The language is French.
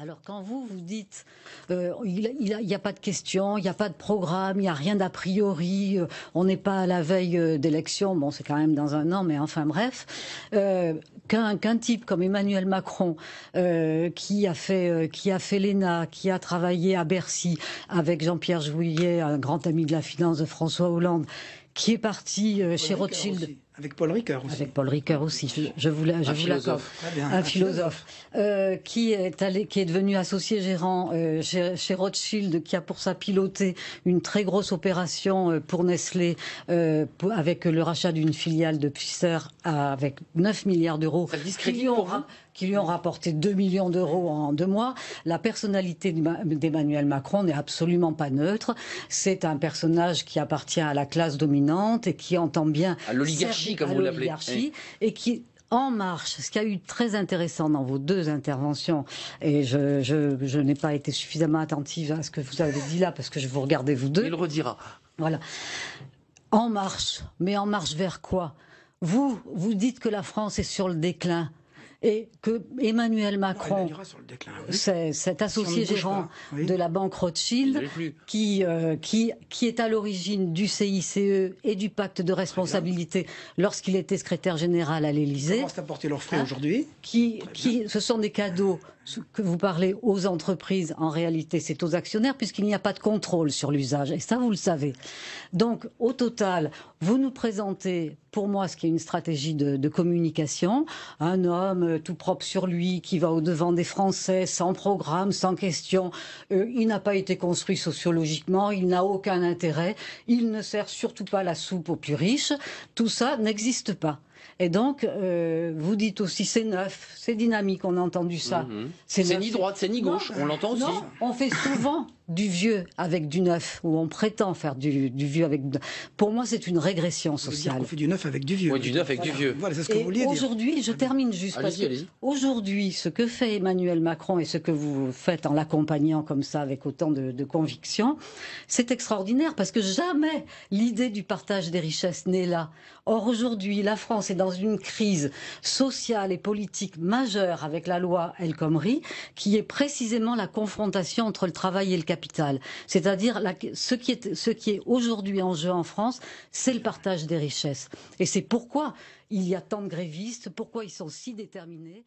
Alors quand vous dites il y a pas de questions, il n'y a pas de programme, il n'y a rien d'a priori, on n'est pas à la veille d'élections, bon c'est quand même dans un an, mais enfin bref, qu'un type comme Emmanuel Macron qui a fait l'ENA, qui a travaillé à Bercy avec Jean-Pierre Jouyet, un grand ami de la finance de François Hollande, qui est parti chez Rothschild. Avec Paul Ricoeur aussi. Avec Paul Ricoeur aussi, je vous l'accorde. Un philosophe. Qui est devenu associé gérant chez Rothschild, qui a pour ça piloté une très grosse opération pour Nestlé, avec le rachat d'une filiale de Pfizer avec 9 milliards d'euros. Qui lui ont rapporté 2 millions d'euros en 2 mois. La personnalité d'Emmanuel Macron n'est absolument pas neutre. C'est un personnage qui appartient à la classe dominante et qui entend bien... À l'oligarchie, comme vous l'appelez. Oui. Et qui... En marche, ce qui a eu très intéressant dans vos deux interventions, et je n'ai pas été suffisamment attentive à ce que vous avez dit là, parce que je vous regardais vous deux. Il redira. Voilà. En marche, mais en marche vers quoi? Vous dites que la France est sur le déclin. Et que Emmanuel Macron, c'est cet associé gérant de la banque Rothschild, qui est à l'origine du CICE et du pacte de responsabilité lorsqu'il était secrétaire général à l'Élysée. Commencent à porter leurs frais aujourd'hui. Ce sont des cadeaux que vous parlez aux entreprises, en réalité c'est aux actionnaires, puisqu'il n'y a pas de contrôle sur l'usage, et ça vous le savez. Donc au total, vous nous présentez, pour moi, ce qui est une stratégie de communication, un homme tout propre sur lui, qui va au-devant des Français, sans programme, sans question. Il n'a pas été construit sociologiquement, il n'a aucun intérêt, il ne sert surtout pas la soupe aux plus riches. Tout ça n'existe pas. Et donc, vous dites aussi c'est neuf, c'est dynamique, on a entendu ça. C'est ni droite, c'est ni gauche, on l'entend aussi. Non, on fait souvent du vieux avec du neuf, ou on prétend faire du vieux avec... Pour moi, c'est une régression sociale. On fait du neuf avec du vieux. Oui, du neuf avec du vieux. Voilà, c'est ce que vous vouliez dire. Aujourd'hui, je termine juste, parce que aujourd'hui, ce que fait Emmanuel Macron et ce que vous faites en l'accompagnant comme ça, avec autant de conviction, c'est extraordinaire, parce que jamais l'idée du partage des richesses n'est là. Or, aujourd'hui, la France est dans une crise sociale et politique majeure avec la loi El Khomri, qui est précisément la confrontation entre le travail et le capital. C'est-à-dire, ce qui est aujourd'hui en jeu en France, c'est le partage des richesses. Et c'est pourquoi il y a tant de grévistes, pourquoi ils sont si déterminés.